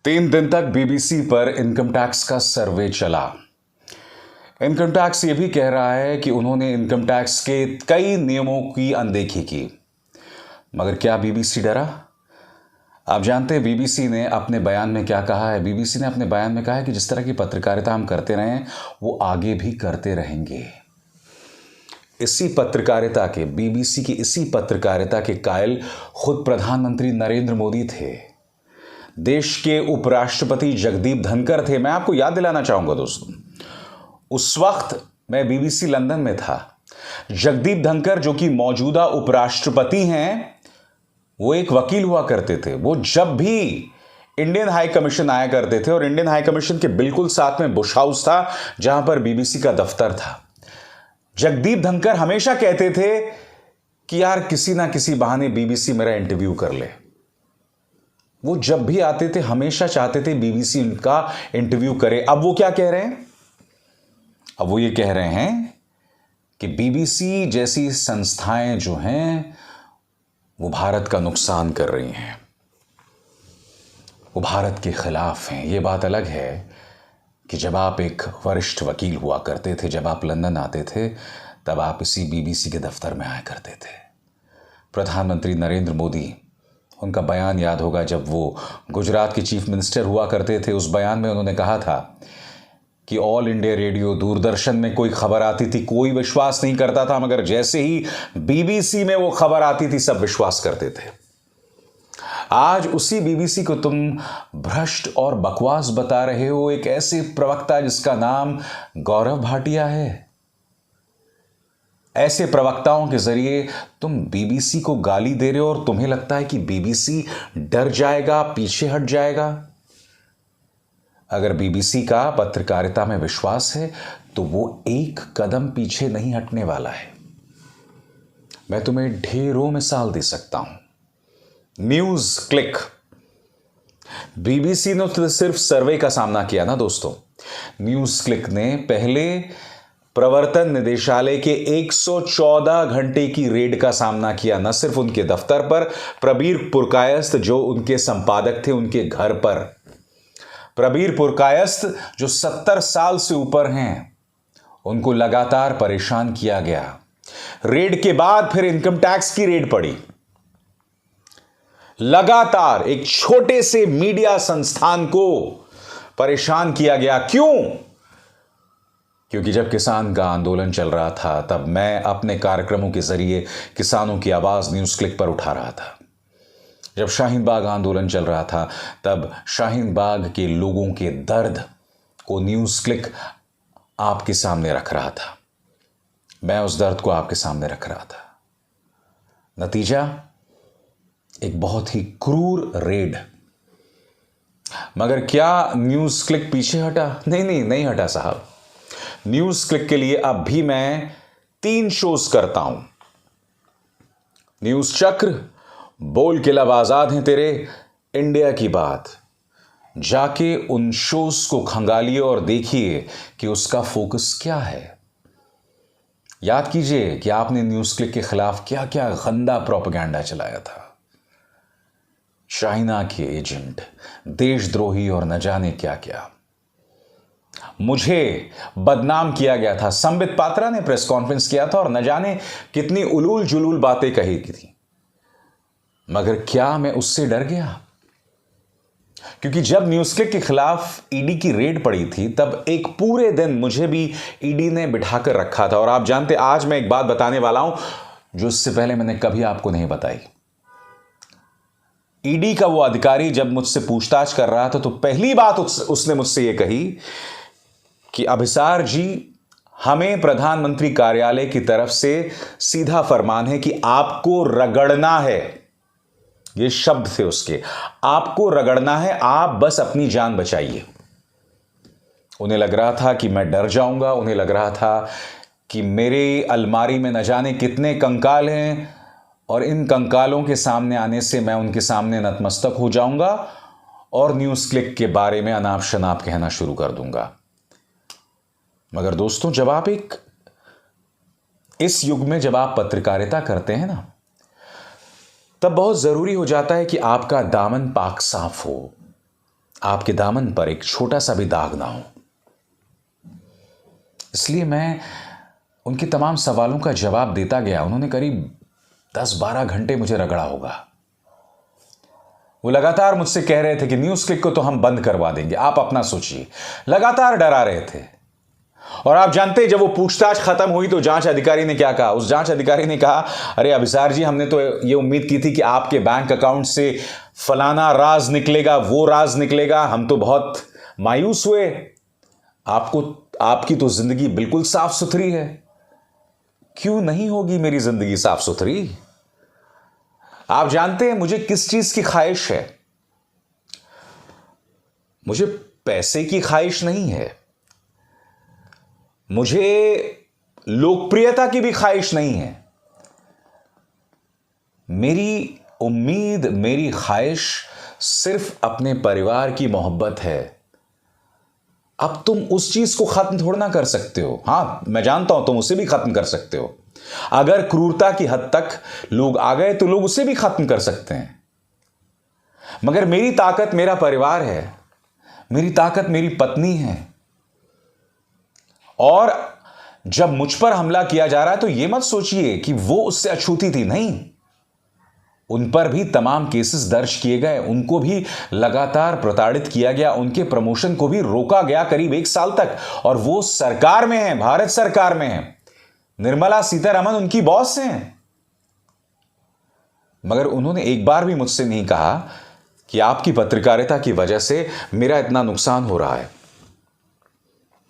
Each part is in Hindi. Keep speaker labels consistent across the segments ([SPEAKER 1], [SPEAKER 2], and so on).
[SPEAKER 1] 3 दिन तक बीबीसी पर इनकम टैक्स का सर्वे चला। इनकम टैक्स ये भी कह रहा है कि उन्होंने इनकम टैक्स के कई नियमों की अनदेखी की। मगर क्या बीबीसी डरा? आप जानते हैं बीबीसी ने अपने बयान में क्या कहा है? बीबीसी ने अपने बयान में कहा है कि जिस तरह की पत्रकारिता हम करते रहे हैं वो आगे भी करते रहेंगे। इसी पत्रकारिता के, बीबीसी की इसी पत्रकारिता के कायल खुद प्रधानमंत्री नरेंद्र मोदी थे। देश के उपराष्ट्रपति जगदीप धनखड़ थे। मैं आपको याद दिलाना चाहूंगा दोस्तों, उस वक्त मैं बीबीसी लंदन में था। जगदीप धनखड़ जो कि मौजूदा उपराष्ट्रपति हैं, वो एक वकील हुआ करते थे। वो जब भी इंडियन हाई कमीशन आया करते थे, और इंडियन हाई कमीशन के बिल्कुल साथ में बुश हाउस था जहां पर बीबीसी का दफ्तर था। जगदीप धनखड़ हमेशा कहते थे कि यार किसी ना किसी बहाने बीबीसी मेरा इंटरव्यू कर ले। वो जब भी आते थे हमेशा चाहते थे बीबीसी उनका इंटरव्यू करे। अब वो क्या कह रहे हैं? अब वो ये कह रहे हैं कि बीबीसी जैसी संस्थाएं जो हैं वो भारत का नुकसान कर रही हैं, वो भारत के खिलाफ हैं। ये बात अलग है कि जब आप एक वरिष्ठ वकील हुआ करते थे, जब आप लंदन आते थे, तब आप इसी बीबीसी के दफ्तर में आया करते थे। प्रधानमंत्री नरेंद्र मोदी, उनका बयान याद होगा जब वो गुजरात के चीफ मिनिस्टर हुआ करते थे। उस बयान में उन्होंने कहा था कि ऑल इंडिया रेडियो, दूरदर्शन में कोई खबर आती थी कोई विश्वास नहीं करता था, मगर जैसे ही बीबीसी में वो खबर आती थी सब विश्वास करते थे। आज उसी बीबीसी को तुम भ्रष्ट और बकवास बता रहे हो, एक ऐसे प्रवक्ता जिसका नाम गौरव भाटिया है। ऐसे प्रवक्ताओं के जरिए तुम बीबीसी को गाली दे रहे हो और तुम्हें लगता है कि बीबीसी डर जाएगा, पीछे हट जाएगा। अगर बीबीसी का पत्रकारिता में विश्वास है तो वो एक कदम पीछे नहीं हटने वाला है। मैं तुम्हें ढेरों मिसाल दे सकता हूं। न्यूज क्लिक, बीबीसी ने तो सिर्फ सर्वे का सामना किया ना दोस्तों। न्यूज क्लिक ने पहले प्रवर्तन निदेशालय के 114 घंटे की रेड का सामना किया, न सिर्फ उनके दफ्तर पर, प्रबीर पुरकायस्थ जो उनके संपादक थे उनके घर पर। प्रबीर पुरकायस्थ जो 70 साल से ऊपर हैं, उनको लगातार परेशान किया गया। रेड के बाद फिर इनकम टैक्स की रेड पड़ी। लगातार एक छोटे से मीडिया संस्थान को परेशान किया गया। क्यों? क्योंकि जब किसान का आंदोलन चल रहा था तब मैं अपने कार्यक्रमों के जरिए किसानों की आवाज न्यूज क्लिक पर उठा रहा था। जब शाहीन बाग आंदोलन चल रहा था तब शाहीन बाग के लोगों के दर्द को न्यूज क्लिक आपके सामने रख रहा था। मैं उस दर्द को आपके सामने रख रहा था। नतीजा, एक बहुत ही क्रूर रेड। मगर क्या न्यूज क्लिक पीछे हटा? नहीं हटा साहब। न्यूज क्लिक के लिए अब भी मैं 3 शोज करता हूं। न्यूज चक्र, बोल के लब आजाद हैं तेरे, इंडिया की बात। जाके उन शोज को खंगालिए और देखिए कि उसका फोकस क्या है। याद कीजिए कि आपने न्यूज क्लिक के खिलाफ क्या क्या गंदा प्रोपेगेंडा चलाया था। चाइना के एजेंट, देशद्रोही और न जाने क्या क्या। मुझे बदनाम किया गया था। संबित पात्रा ने प्रेस कॉन्फ्रेंस किया था और न जाने कितनी उलूल जुलूल बातें कही थी। मगर क्या मैं उससे डर गया? क्योंकि जब न्यूज क्लिक के खिलाफ ईडी की रेड पड़ी थी तब एक पूरे दिन मुझे भी ईडी ने बिठाकर रखा था। और आप जानते, आज मैं एक बात बताने वाला हूं जो इससे पहले मैंने कभी आपको नहीं बताई। ईडी का वो अधिकारी जब मुझसे पूछताछ कर रहा था तो पहली बात उसने मुझसे ये कही कि अभिसार जी, हमें प्रधानमंत्री कार्यालय की तरफ से सीधा फरमान है कि आपको रगड़ना है। ये शब्द थे उसके, आपको रगड़ना है, आप बस अपनी जान बचाइए। उन्हें लग रहा था कि मैं डर जाऊंगा। उन्हें लग रहा था कि मेरी अलमारी में न जाने कितने कंकाल हैं और इन कंकालों के सामने आने से मैं उनके सामने नतमस्तक हो जाऊंगा और न्यूज क्लिक के बारे में अनाप शनाप कहना शुरू कर दूंगा। मगर दोस्तों, जब आप इस युग में जब आप पत्रकारिता करते हैं ना, तब बहुत जरूरी हो जाता है कि आपका दामन पाक साफ हो। आपके दामन पर एक छोटा सा भी दाग ना हो। इसलिए मैं उनके तमाम सवालों का जवाब देता गया। उन्होंने करीब 10-12 घंटे मुझे रगड़ा होगा। वो लगातार मुझसे कह रहे थे कि न्यूज़ क्लिक को तो हम बंद करवा देंगे, आप अपना सोचिए। लगातार डरा रहे थे। और आप जानते हैं, जब वो पूछताछ खत्म हुई तो जांच अधिकारी ने क्या कहा? उस जांच अधिकारी ने कहा, अरे अभिसार जी, हमने तो ये उम्मीद की थी कि आपके बैंक अकाउंट से फलाना राज निकलेगा, वो राज निकलेगा। हम तो बहुत मायूस हुए। आपकी तो जिंदगी बिल्कुल साफ सुथरी है। क्यों नहीं होगी मेरी जिंदगी साफ सुथरी? आप जानते हैं मुझे किस चीज की ख्वाहिश है? मुझे पैसे की ख्वाहिश नहीं है, मुझे लोकप्रियता की भी ख्वाहिश नहीं है। मेरी उम्मीद, मेरी ख्वाहिश सिर्फ अपने परिवार की मोहब्बत है। अब तुम उस चीज को खत्म थोड़ा ना कर सकते हो। हां, मैं जानता हूं तुम उसे भी खत्म कर सकते हो। अगर क्रूरता की हद तक लोग आ गए तो लोग उसे भी खत्म कर सकते हैं। मगर मेरी ताकत मेरा परिवार है, मेरी ताकत मेरी पत्नी है। और जब मुझ पर हमला किया जा रहा है तो यह मत सोचिए कि वो उससे अछूती थी। नहीं, उन पर भी तमाम केसेस दर्ज किए गए, उनको भी लगातार प्रताड़ित किया गया, उनके प्रमोशन को भी रोका गया करीब 1 साल तक। और वो सरकार में है, भारत सरकार में है। निर्मला सीतारमण उनकी बॉस हैं। मगर उन्होंने एक बार भी मुझसे नहीं कहा कि आपकी पत्रकारिता की वजह से मेरा इतना नुकसान हो रहा है।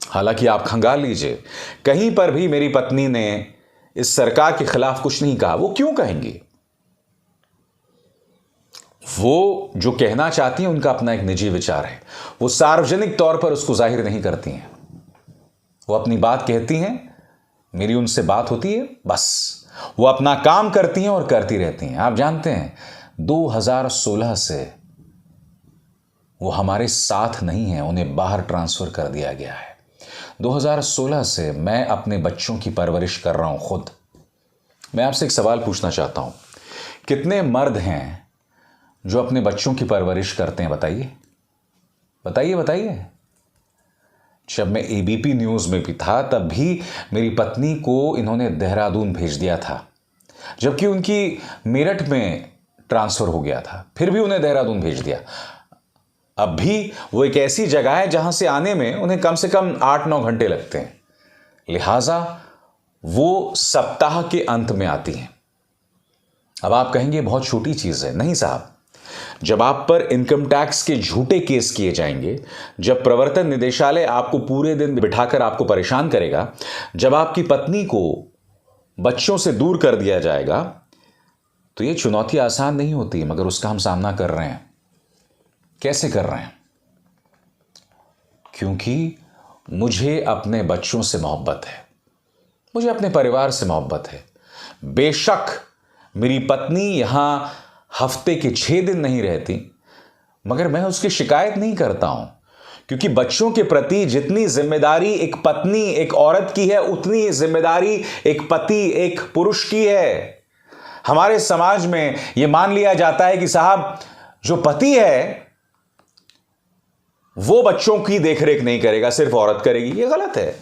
[SPEAKER 1] हालांकि आप खंगाल लीजिए, कहीं पर भी मेरी पत्नी ने इस सरकार के खिलाफ कुछ नहीं कहा। वो क्यों कहेंगी? वो जो कहना चाहती हैं उनका अपना एक निजी विचार है। वो सार्वजनिक तौर पर उसको जाहिर नहीं करती हैं। वो अपनी बात कहती हैं, मेरी उनसे बात होती है, बस वो अपना काम करती हैं और करती रहती हैं। आप जानते हैं 2016 से वो हमारे साथ नहीं है, उन्हें बाहर ट्रांसफर कर दिया गया है। 2016 से मैं अपने बच्चों की परवरिश कर रहा हूं खुद। मैं आपसे एक सवाल पूछना चाहता हूं, कितने मर्द हैं जो अपने बच्चों की परवरिश करते हैं? बताइए बताइए बताइए। जब मैं एबीपी न्यूज में भी था तब भी मेरी पत्नी को इन्होंने देहरादून भेज दिया था, जबकि उनकी मेरठ में ट्रांसफर हो गया था, फिर भी उन्हें देहरादून भेज दिया। अब भी वो एक ऐसी जगह है जहां से आने में उन्हें कम से कम 8-9 घंटे लगते हैं। लिहाजा वो सप्ताह के अंत में आती हैं। अब आप कहेंगे बहुत छोटी चीज है। नहीं साहब, जब आप पर इनकम टैक्स के झूठे केस किए जाएंगे, जब प्रवर्तन निदेशालय आपको पूरे दिन बिठाकर आपको परेशान करेगा, जब आपकी पत्नी को बच्चों से दूर कर दिया जाएगा, तो ये चुनौती आसान नहीं होती। मगर उसका हम सामना कर रहे हैं। कैसे कर रहे हैं? क्योंकि मुझे अपने बच्चों से मोहब्बत है, मुझे अपने परिवार से मोहब्बत है। बेशक मेरी पत्नी यहां हफ्ते के 6 दिन नहीं रहती, मगर मैं उसकी शिकायत नहीं करता हूं, क्योंकि बच्चों के प्रति जितनी जिम्मेदारी एक पत्नी, एक औरत की है, उतनी जिम्मेदारी एक पति, एक पुरुष की है। हमारे समाज में यह मान लिया जाता है कि साहब जो पति है वो बच्चों की देखरेख नहीं करेगा, सिर्फ औरत करेगी। यह गलत है।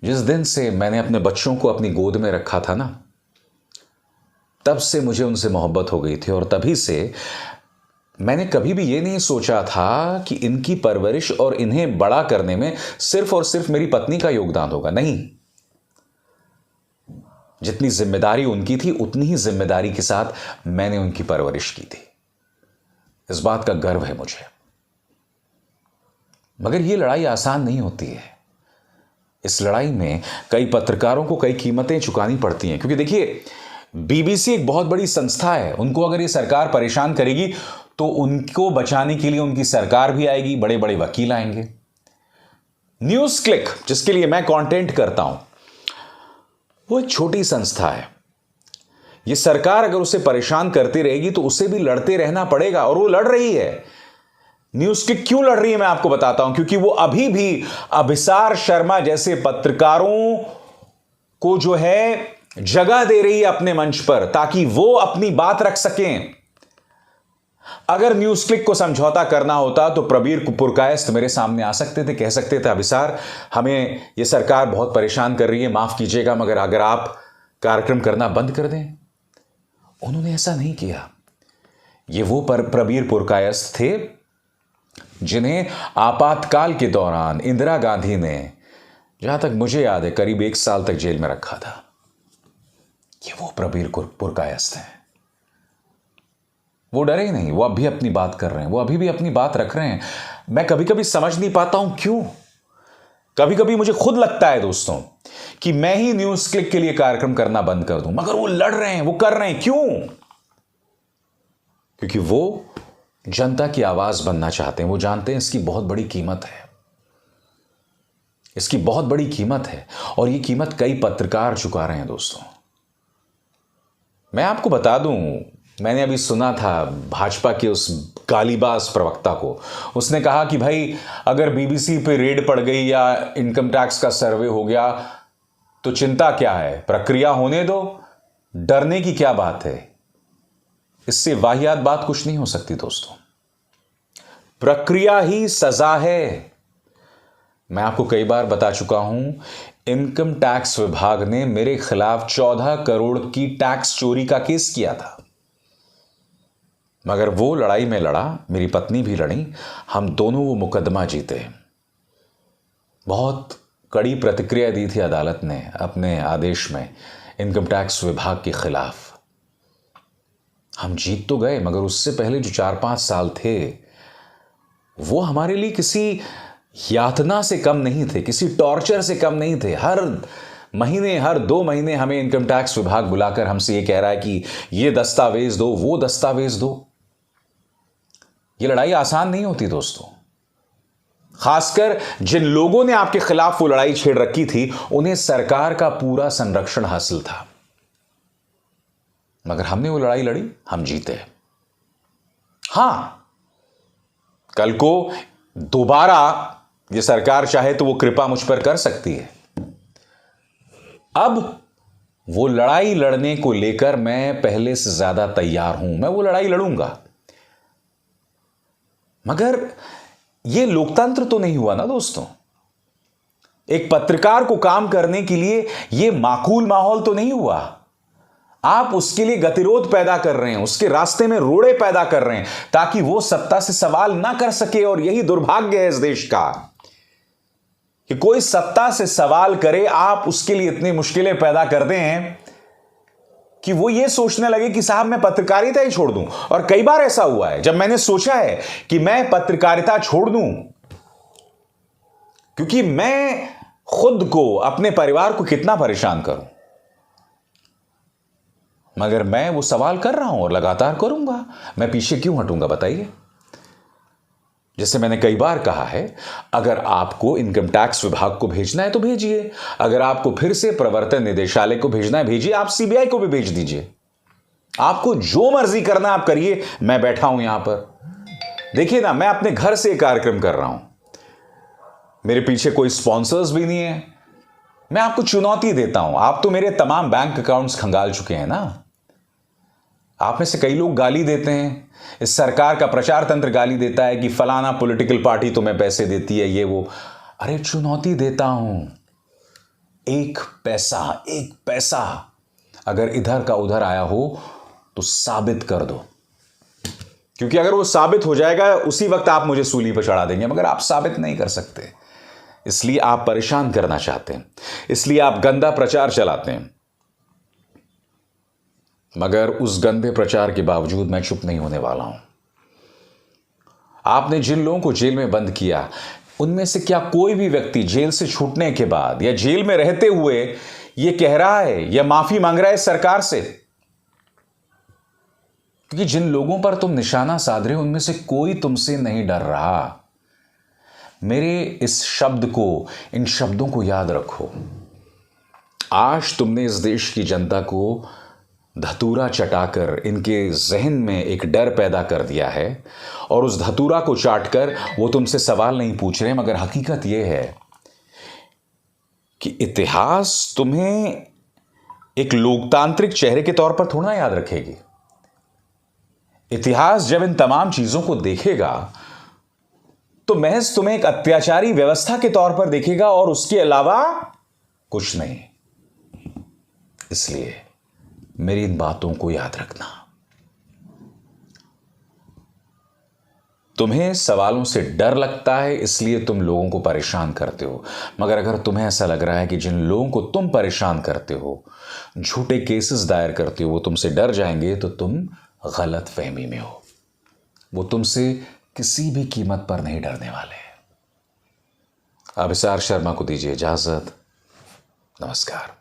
[SPEAKER 1] जिस दिन से मैंने अपने बच्चों को अपनी गोद में रखा था ना, तब से मुझे उनसे मोहब्बत हो गई थी। और तभी से मैंने कभी भी यह नहीं सोचा था कि इनकी परवरिश और इन्हें बड़ा करने में सिर्फ और सिर्फ मेरी पत्नी का योगदान होगा। नहीं, जितनी जिम्मेदारी उनकी थी उतनी ही जिम्मेदारी के साथ मैंने उनकी परवरिश की थी। इस बात का गर्व है मुझे। मगर यह लड़ाई आसान नहीं होती है। इस लड़ाई में कई पत्रकारों को कई कीमतें चुकानी पड़ती हैं। क्योंकि देखिए, बीबीसी एक बहुत बड़ी संस्था है। उनको अगर ये सरकार परेशान करेगी तो उनको बचाने के लिए उनकी सरकार भी आएगी, बड़े बड़े वकील आएंगे। न्यूज़ क्लिक, जिसके लिए मैं कंटेंट करता हूं, वो एक छोटी संस्था है। ये सरकार अगर उसे परेशान करती रहेगी तो उसे भी लड़ते रहना पड़ेगा, और वो लड़ रही है। न्यूज़ क्लिक क्यों लड़ रही है मैं आपको बताता हूं। क्योंकि वो अभी भी अभिसार शर्मा जैसे पत्रकारों को जो है जगह दे रही है अपने मंच पर, ताकि वो अपनी बात रख सकें। अगर न्यूज क्लिक को समझौता करना होता तो प्रबीर पुरकायस्थ मेरे सामने आ सकते थे, कह सकते थे अभिसार हमें ये सरकार बहुत परेशान कर रही है, माफ कीजिएगा मगर अगर आप कार्यक्रम करना बंद कर दें। उन्होंने ऐसा नहीं किया। ये वो प्रबीर पुरकायस्थ थे जिन्हें आपातकाल के दौरान इंदिरा गांधी ने, जहां तक मुझे याद है, करीब 1 साल तक जेल में रखा था। ये वो प्रबीर पुरकायस्थ हैं। वो डरे नहीं, वो अब भी अपनी बात कर रहे हैं, वो अभी भी अपनी बात रख रहे हैं। मैं कभी कभी समझ नहीं पाता हूं क्यों। कभी कभी मुझे खुद लगता है दोस्तों कि मैं ही न्यूज क्लिक के लिए कार्यक्रम करना बंद कर दूं, मगर वो लड़ रहे हैं, वो कर रहे हैं, क्यों? क्योंकि वो जनता की आवाज बनना चाहते हैं। वो जानते हैं इसकी बहुत बड़ी कीमत है, इसकी बहुत बड़ी कीमत है, और ये कीमत कई पत्रकार चुका रहे हैं दोस्तों। मैं आपको बता दूं, मैंने अभी सुना था भाजपा के उस गालीबाज प्रवक्ता को, उसने कहा कि भाई अगर बीबीसी पे रेड पड़ गई या इनकम टैक्स का सर्वे हो गया तो चिंता क्या है, प्रक्रिया होने दो, डरने की क्या बात है। इससे वाहियात बात कुछ नहीं हो सकती दोस्तों। प्रक्रिया ही सजा है। मैं आपको कई बार बता चुका हूं, इनकम टैक्स विभाग ने मेरे खिलाफ 14 करोड़ की टैक्स चोरी का केस किया था, मगर वो लड़ाई में लड़ा, मेरी पत्नी भी लड़ी, हम दोनों वो मुकदमा जीते। बहुत कड़ी प्रतिक्रिया दी थी अदालत ने अपने आदेश में इनकम टैक्स विभाग के खिलाफ। हम जीत तो गए, मगर उससे पहले जो 4-5 साल थे वो हमारे लिए किसी यातना से कम नहीं थे, किसी टॉर्चर से कम नहीं थे। हर महीने, हर 2 महीने हमें इनकम टैक्स विभाग बुलाकर हमसे ये कह रहा है कि ये दस्तावेज दो, वो दस्तावेज दो। ये लड़ाई आसान नहीं होती दोस्तों। खासकर जिन लोगों ने आपके खिलाफ वो लड़ाई छेड़ रखी थी, उन्हें सरकार का पूरा संरक्षण हासिल था, मगर हमने वो लड़ाई लड़ी, हम जीते। हां, कल को दोबारा ये सरकार चाहे तो वो कृपा मुझ पर कर सकती है। अब वो लड़ाई लड़ने को लेकर मैं पहले से ज्यादा तैयार हूं, मैं वो लड़ाई लड़ूंगा। मगर ये लोकतंत्र तो नहीं हुआ ना दोस्तों। एक पत्रकार को काम करने के लिए ये माकूल माहौल तो नहीं हुआ। आप उसके लिए गतिरोध पैदा कर रहे हैं, उसके रास्ते में रोड़े पैदा कर रहे हैं ताकि वो सत्ता से सवाल ना कर सके। और यही दुर्भाग्य है इस देश का कि कोई सत्ता से सवाल करे, आप उसके लिए इतनी मुश्किलें पैदा करते हैं कि वो ये सोचने लगे कि साहब मैं पत्रकारिता ही छोड़ दूं। और कई बार ऐसा हुआ है जब मैंने सोचा है कि मैं पत्रकारिता छोड़ दूं, क्योंकि मैं खुद को, अपने परिवार को कितना परेशान करूं, मगर मैं वो सवाल कर रहा हूं और लगातार करूंगा। मैं पीछे क्यों हटूंगा बताइए। जैसे मैंने कई बार कहा है, अगर आपको इनकम टैक्स विभाग को भेजना है तो भेजिए, अगर आपको फिर से प्रवर्तन निदेशालय को भेजना है भेजिए, आप सीबीआई को भी भेज दीजिए, आपको जो मर्जी करना आप करिए। मैं बैठा हूं यहां पर, देखिए ना, मैं अपने घर से कार्यक्रम कर रहा हूं, मेरे पीछे कोई स्पॉन्सर्स भी नहीं है। मैं आपको चुनौती देता हूं, आप तो मेरे तमाम बैंक अकाउंट्स खंगाल चुके हैं ना। आप में से कई लोग गाली देते हैं, इस सरकार का प्रचार तंत्र गाली देता है कि फलाना पॉलिटिकल पार्टी तुम्हें पैसे देती है, ये वो। अरे चुनौती देता हूं, एक पैसा अगर इधर का उधर आया हो तो साबित कर दो, क्योंकि अगर वो साबित हो जाएगा उसी वक्त आप मुझे सूली पर चढ़ा देंगे, मगर आप साबित नहीं कर सकते। इसलिए आप परेशान करना चाहते हैं, इसलिए आप गंदा प्रचार चलाते हैं। मगर उस गंदे प्रचार के बावजूद मैं चुप नहीं होने वाला हूं। आपने जिन लोगों को जेल में बंद किया, उनमें से क्या कोई भी व्यक्ति जेल से छूटने के बाद या जेल में रहते हुए यह कह रहा है या माफी मांग रहा है सरकार से? क्योंकि जिन लोगों पर तुम निशाना साध रहे हो, उनमें से कोई तुमसे नहीं डर रहा। मेरे इस शब्द को, इन शब्दों को याद रखो। आज तुमने इस देश की जनता को धतूरा चटाकर इनके जहन में एक डर पैदा कर दिया है, और उस धतूरा को चाटकर वो तुमसे सवाल नहीं पूछ रहे, मगर हकीकत यह है कि इतिहास तुम्हें एक लोकतांत्रिक चेहरे के तौर पर थोड़ा याद रखेगी। इतिहास जब इन तमाम चीजों को देखेगा तो महज तुम्हें एक अत्याचारी व्यवस्था के तौर पर देखेगा और उसके अलावा कुछ नहीं। इसलिए मेरी इन बातों को याद रखना। तुम्हें सवालों से डर लगता है, इसलिए तुम लोगों को परेशान करते हो। मगर अगर तुम्हें ऐसा लग रहा है कि जिन लोगों को तुम परेशान करते हो, झूठे केसेस दायर करते हो, वो तुमसे डर जाएंगे, तो तुम गलत फहमी में हो। वो तुमसे किसी भी कीमत पर नहीं डरने वाले। अभिसार शर्मा को दीजिए इजाजत। नमस्कार।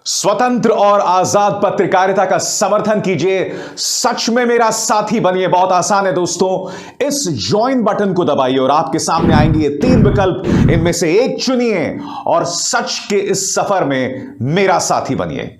[SPEAKER 1] स्वतंत्र और आजाद पत्रकारिता का समर्थन कीजिए, सच में मेरा साथी बनिए। बहुत आसान है दोस्तों, इस ज्वाइन बटन को दबाइए और आपके सामने आएंगे ये 3 विकल्प। इनमें से एक चुनिए और सच के इस सफर में मेरा साथी बनिए।